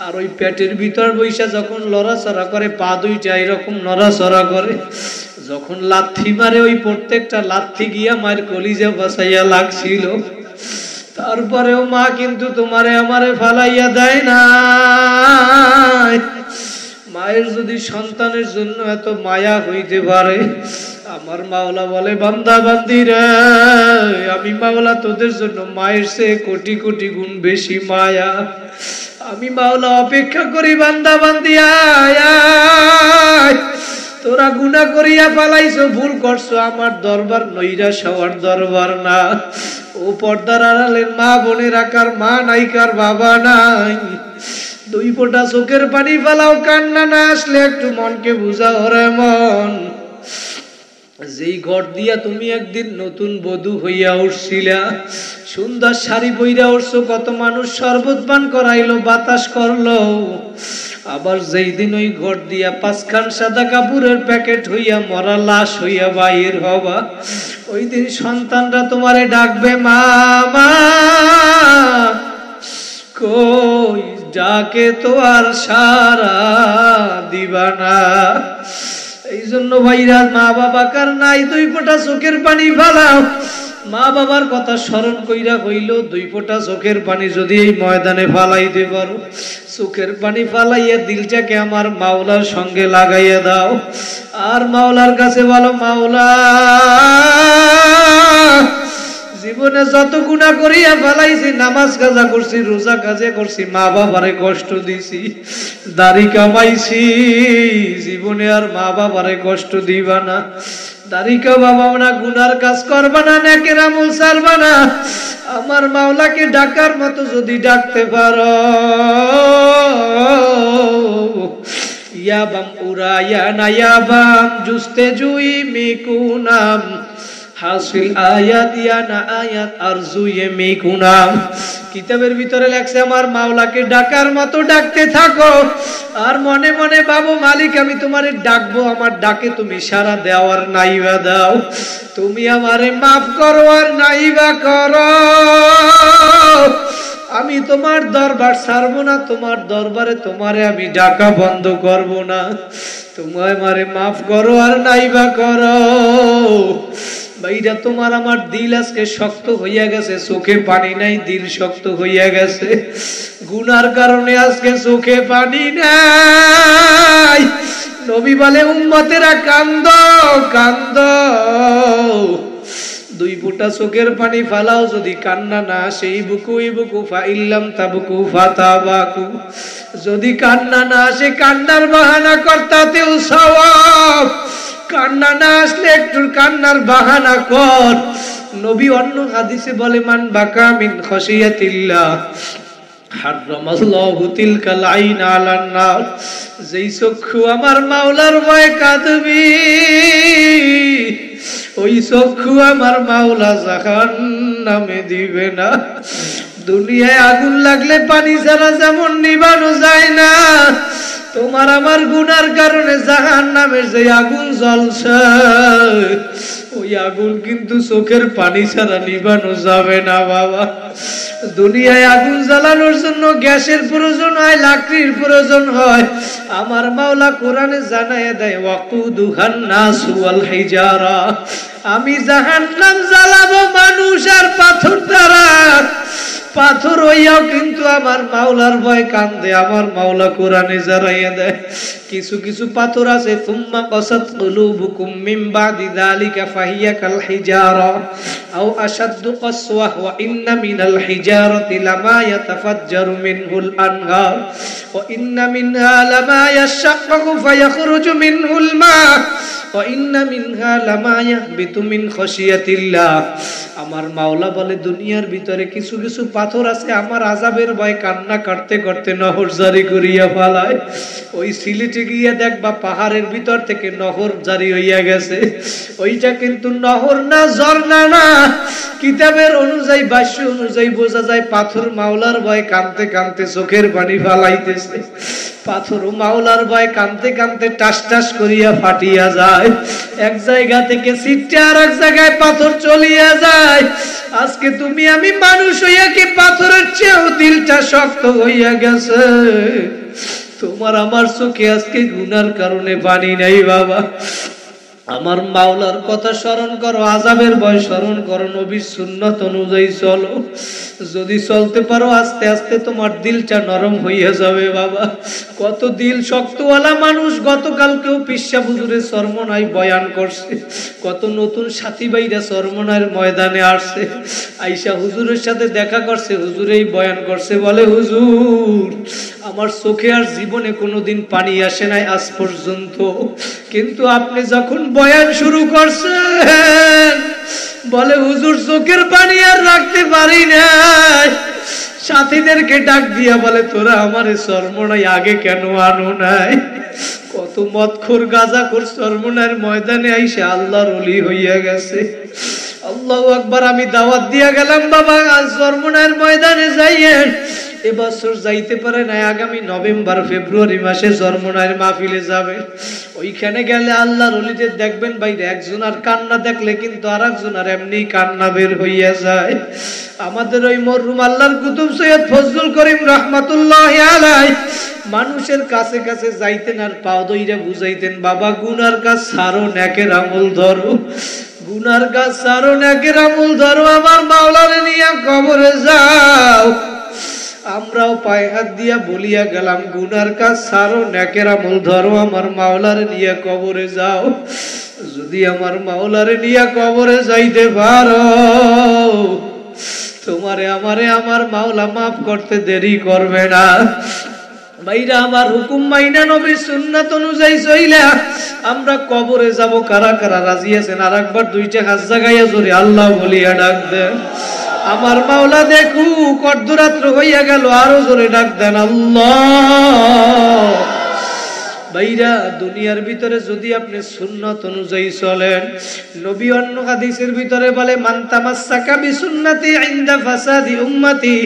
আর ওই পেটের ভিতর বৈশা যখন লড়াচড়া করে পা 2টা এরকম নড়াচড়া করে। যখন লাথি মারে ওই প্রত্যেকটা লাথি গিয়া মায়ের কলিজা বাসাইয়া লাগছিল। তারপরেও মা কিন্তু তোমারে আমারে ফালাইয়া দেয় না। মায়ের যদি সন্তানের জন্য এত মায়া হইতে পারে, আমার মাওলা বলে বান্দা বান্দি রে আমি মাওলা তোদের জন্য মায়ের চেয়ে কোটি কোটি গুণ বেশি মায়া। আমি মাওলা অপেক্ষা করি বান্দা বান্দি আয়। তোরা গুনাহ করিয়া পালাইছো, ভুল করছো, আমার দরবার নৈরাশ হওয়ার দরবার না। ও পর্দার আড়ালের মা বোনের আকার মা নাই কার বাবা নাই। 2 ফোঁটা চোখের পানি ফেলাও, কান্না না আসলে একটু মনকে বুঝাও রে মন। যেই ঘর দিয়া তুমি একদিন নতুন বধূ হইয়া উঠছিলা, সুন্দর শাড়ি পইরা উঠছো, কত মানুষ শরবত পান করাইলো, বাতাস করলো। আবার যেই দিন ওই ঘর দিয়া 5 খান সাদা কাপড়ের প্যাকেট হইয়া মরা লাশ হইয়া বাইর হবা, ওই দিন সন্তানরা তোমারে ডাকবে মামা। কই ডাকে তো আর সারা দিবা না। এই জন্য ভাইরা মা বাবা কার নাই 2 ফোঁটা চোখের পানি ফালাও। মা বাবার কথা স্মরণ কইরা হইল 2 ফোঁটা চোখের পানি যদি এই ময়দানে ফালাইতে পারো, চোখের পানি ফালাইয়া দিলটাকে আমার মাওলার সঙ্গে লাগাইয়া দাও। আর মাওলার কাছে বলো মাওলা জীবনে যত গুনাহ করিয়া ফেলাইছি, নামাজ কাজা করছি, রোজা কাজে করছি, মা বাবারে কষ্ট দিছি, দাড়ি কামাইছি, জীবনে আর মা বাবারে কষ্ট দিবা না। দাড়ি কামাবা না, গুনার কাজ করবা না, নেকের আমল ছাড়বা না। আমার মাওলাকে ডাকার মতো যদি ডাকতে পারো, ইয়াবাম উরায়া নায়াবাম জুস্তে জুই মিকুনাম হাসিল আয়াত ইয়ানা আয়াত আরজু মিকুনাম। কিতাবের ভিতরে লেখছে আমার মাওলাকে ডাকার মতো ডাকতে থাকো। আর মনে মনে ভাবো মালিক আমি তোমারে ডাকবো, আমার ডাকে তুমি সাড়া দাও আর নাইবা দাও, তুমি আমারে মাফ করো আর নাইবা করো। আমি তোমার দরবার ছাড়বো না, তোমার দরবারে তোমারে আমি ডাকা বন্ধ করব না। তুমি আমারে মাফ করো আর নাইবা করো। ভাইরা তোমার আমার দিল আজকে শক্ত হইয়া গেছে, চোখে পানি নাই, দিল শক্ত হইয়া গেছে। গুনার কারণে আজকে চোখে পানি নাই। নবী বলে উম্মতেরা কান্দো কান্দো, দুই ফোঁটা চোখের পানি ফালাও, যদি কান্না না আসে ইবকু ইবকু ফাইল্লাম তাবকু ফাতাবাকু, যদি কান্না না আসে কান্নার বাহানা করতাতেও সওয়াব, কান্না না আসলে একটু কান্নার বাহানা কর। নবী অন্য হাদিসে বলে মান বাকা মিন খাশিয়াতিল্লাহ হারামাল্লাহু তিলকাল আইন আলান নার, যেই চক্ষু আমার মাওলার ভয়ে কাঁদবি ওই চক্ষু আমার মাওলা জাহান্নামে দিবে না। দুনিয়ায় আগুন লাগলে পানি ছাড়া যেমন নিভানো যায় না, তোমার আমার গুনার কারণে জাহান্নামের যে আগুন জ্বলছে ওই আগুন কিন্তু চোখের পানি ছাড়া নিভানো যাবে না বাবা। দুনিয়ায় আগুন জ্বালানোর জন্য গ্যাসের প্রয়োজন হয়, লাকড়ির প্রয়োজন হয়। আমার মাওলা কোরআনে জানায় দেয় ওয়াকুদুহান নাসু ওয়াল হিজারা, আমি জাহান্নাম জ্বালাবো মানুষ আর পাথর দ্বারা। পাথর হইয়াও কিন্তু আমার মাওলার ভয় কান্দে, আমার মাওলা কোরআনে জানাইয়া দেয় কিছু কিছু পাথর আছে তুম্মা কাসাত কুলুবুকুম মিন বাদি যালিকা ফাহিয়া কাল হিজারা আও আশাদ্দু কাসওয়া ওয়া ইন্না মিনাল হিজারাতি লামা ইয়াতাফাজ্জারু মিনহুল আনহার ওয়া ইন্না মিনহা লামা ইয়াশাক্কাকু ফায়াখরুজু মিনহুল মা ওয়া ইন্না মিনহা লামা ইয়াহবিতু মিন খাশিয়াতিল্লাহ। আমার মাওলা বলে দুনিয়ার ভিতরে কিছু কিছু পাথর আছে আমার আযাবের ভয় কান্না করতে করতে নহর জারি করিয়া ফেলায়। ওই সিলেটে গিয়ে দেখবা পাহাড়ের ভিতর থেকে নহর জারি হইয়া গেছে, ওইটা কিন্তু নহর না ঝর্ণা না। কিতাবের অনুযায়ী ভাষ্য অনুযায়ী বোঝা যায় পাথর মাওলার ভয় কাঁদতে কাঁদতে চোখের পানি ফালাইতেছে। পাথর মাওলার ভয় কাঁদতে কাঁদতে টাস টাস করিয়া ফাটিয়া যায়, এক জায়গা থেকে ছিটে আর এক জায়গায় পাথর চলিয়া যায়। আজকে তুমি আমি মানুষ হইয়া কি পাথরের চেয়েও দিলটা শক্ত হইয়া গেছে। তোমার আমার চোখে আজকে গুনার কারণে পানি নাই বাবা। আমার মাওলার কথা স্মরণ করো, আযাবের ভয় স্মরণ করো, নবীর সুন্নাত অনুযায়ী চলো। যদি চলতে পারো আস্তে আস্তে তোমার দিলটা নরম হইয়া যাবে বাবা। কত দিল শক্তওয়ালা মানুষ গতকালকেও পিসা হুজুরের চরমনায় বয়ান করছে, কত নতুন সাথী ভাইরা চরমনার ময়দানে আসছে, আইসা হুজুরের সাথে দেখা করছে, হুজুরেই বয়ান করছে, বলে হুজুর আমার চোখে আর জীবনে কোনোদিন পানি আসে নাই আজ পর্যন্ত, কিন্তু আপনি যখন বয়ান শুরু করছেন বলে হুজুর চোখের পানি আর রাখতে পারি নাই। সাথীদেরকে ডাক দিয়া বলে তোরা আমারে চরমনায় আগে কেন আনো নাই। কত মদখোর গাঁজাখোর চরমনার ময়দানে আইসা আল্লাহর ওলি হইয়া গেছে। আল্লাহু আকবার। আমি দাওয়াত দিয়া গেলাম বাবা আজ চরমনার ময়দানে যাইয়েন। এবছর যাইতে পারে না, আগামী নভেম্বর ফেব্রুয়ারি মাসে চরমনার মাহফিলে যাবে। ওইখানে গেলে আল্লাহর ওলিদের দেখবেন বাইরে একজন আর কান্না দেখলে কিন্তু আর একজন আর এমনি কান্না বের হইয়া যায়। আমাদের ওই মরহুম আল্লাহর কুতুব সৈয়দ ফজলুল করিম রাহমাতুল্লাহি আলাইহি মানুষের কাছে কাছে যাইতেন আর পাও দইরা বুঝাইতেন বাবা গুনার কাজ ছাড়ো, নেকের আমল ধরো, গুনার কাজ ছাড়ো, নেকের আমল ধরো, আমার মাওলারে নিয়ে কবরে যাও। আমরাও পায়ে হাত দিয়া বলিয়া গেলাম গুনার কাজ ছাড়ো, নেকের আমল ধরো, আমার মাওলারে নিয়ে কবরে যাও। যদি আমার মাওলারে নিয়ে কবরে যাইতে পারো তোমারে আমারে আমার মাওলা মাফ করতে দেরি করবে না। ভাইরা আমার হুকুম মাইনা নবীর সুন্নাত অনুযায়ী চইলা আমরা কবরে যাব। কারা কারা রাজি আছেন? আর একবার দুইটা হাত জাগাইয়া জোরে আল্লাহ বলিয়া ডাক দেন। আমার মাওলা দেখু কর্দরাত্র হইয়া গেল, আরো জোরে ডাক দেন আল্লাহ। ভাইরা দুনিয়ার ভিতরে যদি আপনি সুন্নাত অনুযায়ী চলেন, নবী অন্য হাদিসের ভিতরে বলে মান তামাসসাকা বিসুন্নতি ইনদা ফাসাদি উম্মতি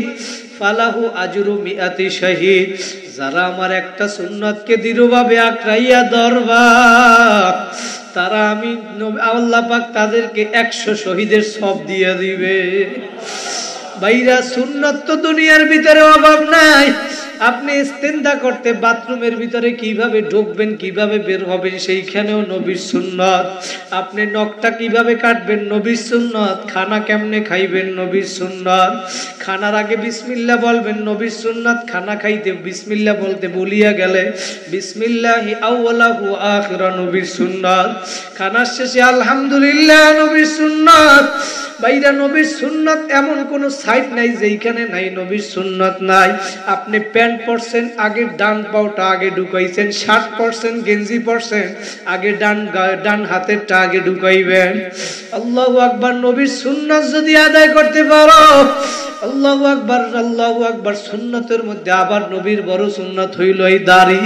ফালাহু আজরু মিআতি শাহীদ। যারা আমার একটা সুন্নাতকে দৃঢ়ভাবে আঁকড়াইয়া ধরবা তারা আমি আল্লাহ পাক তাদেরকে 100 শহীদের সওয়াব দিয়ে দিবে। ভাইরা সুন্নাত তো দুনিয়ার ভিতরে অভাব নাই। আপনি ইস্তেনজা করতে বাথরুমের ভিতরে কিভাবে ঢুকবেন, কিভাবে বের হবেন, সেইখানেও নবীর সুন্নাত। আপনি নখটা কিভাবে কাটবেন, নবীর সুন্নাত। খানা কেমনে খাইবেন, নবীর সুন্নাত। খানার আগে বিসমিল্লাহ বলবেন, নবীর সুন্নাত। খানা খাইতে বিসমিল্লাহ বলতে ভুলিয়া গেলে বিসমিল্লাহি আউওয়ালাহু আখিরা, নবীর সুন্নাত। খানার শেষে আলহামদুলিল্লাহ, নবীর সুন্নাত। ভাইরা নবীর সুন্নাত এমন কোন সাইড নাই যেখানে নাই নবীর সুন্নাত নাই। আপনি প্যান্ট পরছেন, আগে ডান পাওটা আগে ঢুকাইছেন, শার্ট পরছেন, গেঞ্জি পরছেন, আগে ডান হাতেরটা আগে ঢুকাইবেন। আল্লাহু আকবার। নবীর সুন্নাত যদি আদায় করতে পারো, আল্লাহু আকবার, আল্লাহু আকবার। সুন্নতের মধ্যে আবার নবীর বড় সুন্নাত হইল এই দাড়ি।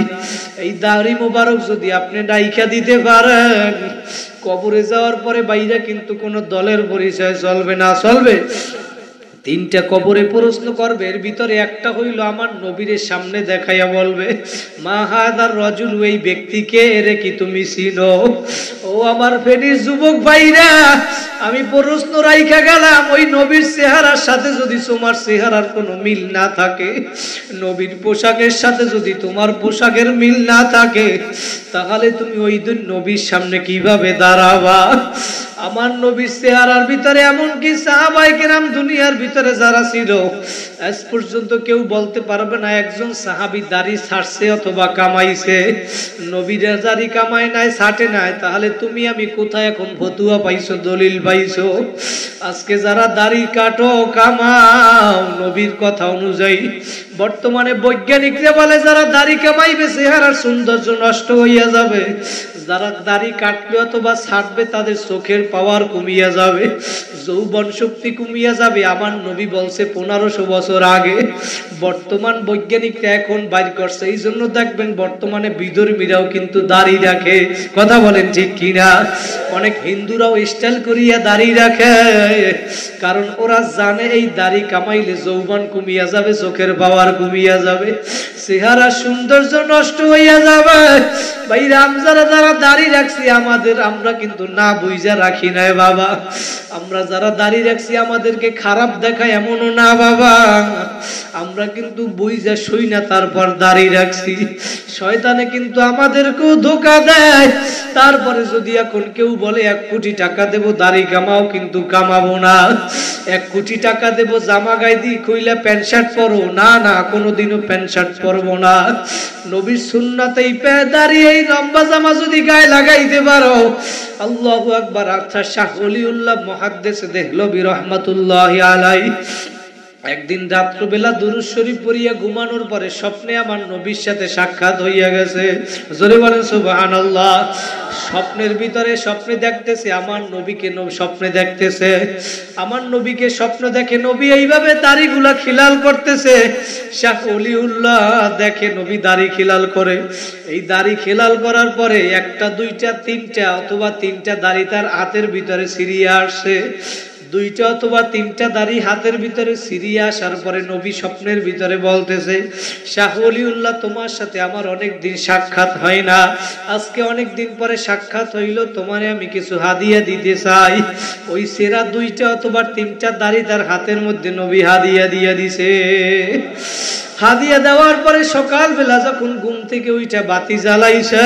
এই দাড়ি মোবারক যদি আপনি রাইখা দিতে পারেন, কবরে যাওয়ার পরে বাইরে কিন্তু কোন দলের পরিচয় চলবে না। চলবে? তিনটা কবরে প্রশ্ন করবে, এর ভিতরে একটা হইল আমার নবীর সামনে দেখাইয়া বলবে, মা হাদার রাজুল, এই ব্যক্তিকে, এরে কি তুমি চিনো? ও আমার ফেনীর যুবক ভাইরা, আমি প্রশ্ন রাইখা গেলাম, ওই নবীর চেহারার সাথে যদি তোমার চেহারার কোনো মিল না থাকে, নবীর পোশাকের সাথে যদি তোমার পোশাকের মিল না থাকে, তাহলে তুমি ওই দিন নবীর সামনে কিভাবে দাঁড়াবা? আমার নবীর চেহারার ভিতরে এমনকি সাহাবায়ে কেরাম দুনিয়ার ভিতরে যারা ছিল, আজ পর্যন্ত কেউ বলতে পারবে না একজন সাহাবী দাড়ি ছাড়ছে অথবা কামাইছে। নবীরা দাড়ি কামায় নাই, ছাটে নাই, তাহলে তুমি আমি কোথায় এখন ফতুয়া পাইছো, দলিল পাইছো? আজকে যারা দাড়ি কাটো, কামাও নবীর কথা অনুযায়ী, বর্তমানে বৈজ্ঞানিকরা বলে যারা দাড়ি কামাইবে চেহারার সৌন্দর্য নষ্ট হইয়া যাবে, যারা দাড়ি কাটবে অথবা ছাড়বে তাদের চোখের পাওয়ার কমিয়া যাবে, যৌবন শক্তি কমিয়া যাবে। আমার নবী বলছে 1500 বছর আগে। বর্তমান বৈজ্ঞানিকরা এখন বাইর করছে, এই জন্য দেখবেন বর্তমানে বিধর্মীরাও কিন্তু দাড়ি রাখে। কথা বলেন ঠিক কিনা? অনেক হিন্দুরাও স্টাইল করিয়া দাড়ি রাখে, কারণ ওরা জানে এই দাড়ি কামাইলে যৌবন কমিয়া যাবে, চোখের পাওয়ার কমিয়া যাবে, চেহারা সৌন্দর্য নষ্ট হইয়া যাবে। ভাই রামজারা যারা দাড়ি রাখছি আমরা কিন্তু না বুঝা রাখি নাই বাবা। আমরা যারা দাড়ি রাখছি আমাদেরকে খারাপ দেখায় এমনও না বাবা, আমরা কিন্তু বুঝা শুই না তারপর দাড়ি রাখছি। শয়তানে কিন্তু আমাদেরকেও ধোঁকা দেয়। তারপরে যদি এখন কেউ বলে 1 কোটি টাকা দেব দাড়ি কামাও, কিন্তু কামাবো না। 1 কোটি টাকা দেব জামা গায়ে দি কইলে প্যান্ট শার্ট পরো, না না, কোনোদিনও প্যান্ট শার্ট পরবো না। নবীর সুন্নাতেই দাড়ি এই লম্বা জামা যদি গায়ে লাগাইতে পারো, আল্লাহু আকবার। আচ্ছা, শাহ ওলিউল্লাহ মুহাদ্দিস দেহলভী রাহমাতুল্লাহি আলাইহি একদিন রাত্রবেলা দুরূদ শরীফ পড়িয়া ঘুমানোর পরে স্বপ্নে আমার নবীর সাথে সাক্ষাৎ হইয়া গেছে। জোরে বলেন সুবহানাল্লাহ। স্বপ্নের ভিতরে স্বপ্নে দেখতেছে আমার নবীকে, স্বপ্নে দেখতেছে আমার নবীকে, স্বপ্ন দেখে নবী এইভাবে দাড়িগুলা খিলাল করতেছে। শাহ ওলিউল্লাহ দেখে নবী দাড়ি খিলাল করে। এই দাড়ি খিলাল করার পরে 1টা 2টা 3টা অথবা 3টা দাড়ি তার হাতের ভিতরে ছিঁড়িয়ে আসছে। 2টা অথবা 3টা দাড়ি হাতের ভিতরে ছিঁড়িয়ে আসার পরে নবী স্বপ্নের ভিতরে বলতেছে, শাহ ওলিউল্লাহ, তোমার সাথে আমার অনেক দিন সাক্ষাৎ হয় না, আজকে অনেক দিন পরে সাক্ষাৎ হইল, তোমারে আমি কিছু হাদিয়া দিতে চাই। ওই সেরা 2টা অথবা 3টা দাড়ি তার হাতের মধ্যে নবী হাদিয়া দিয়ে দিছে। হাদিয়া দেওয়ার পরে সকালবেলা যখন ঘুম থেকে ওইটা বাতি জ্বালাইছে,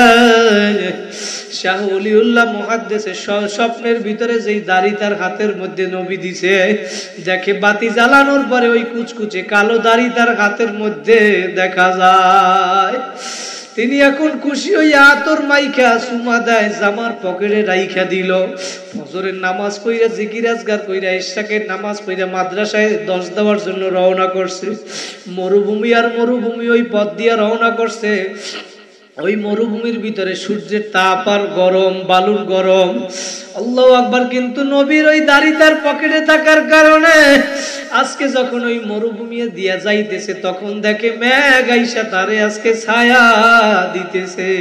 শাহ ওলিউল্লাহ মুহাদ্দিসের স্বপ্নের ভিতরে যেই দাড়ি তার হাতের মধ্যে নবী দিছে, দেখে বাতি জ্বালানোর পরে ওই কুচকুচে কালো দাড়ি তার হাতের মধ্যে দেখা যায়। তিনি এখন খুশি হইয়া আতর মাইখা সুমা দেয়, জামার পকেটে রাইখা দিল। ফজরের নামাজ পড়িয়া জিকির আজগার কইরা ইশাকের নামাজ পড়িয়া মাদ্রাসায় 10 দেওয়ার জন্য রওনা করছে। মরুভূমি আর মরুভূমি, ওই পথ দিয়া রওনা করছে। ওই মরুভূমির ভিতরে সূর্যের তাপ আর গরম, বালুর গরম। আল্লাহু আকবার। কিন্তু নবীর ওই দাড়ি তার পকেটে থাকার কারণে আজকে যখন ওই মরুভূমি দিয়া যাইতেছে, তখন দেখে মেঘ আইসা তারে আজকে ছায়া দিতেছে।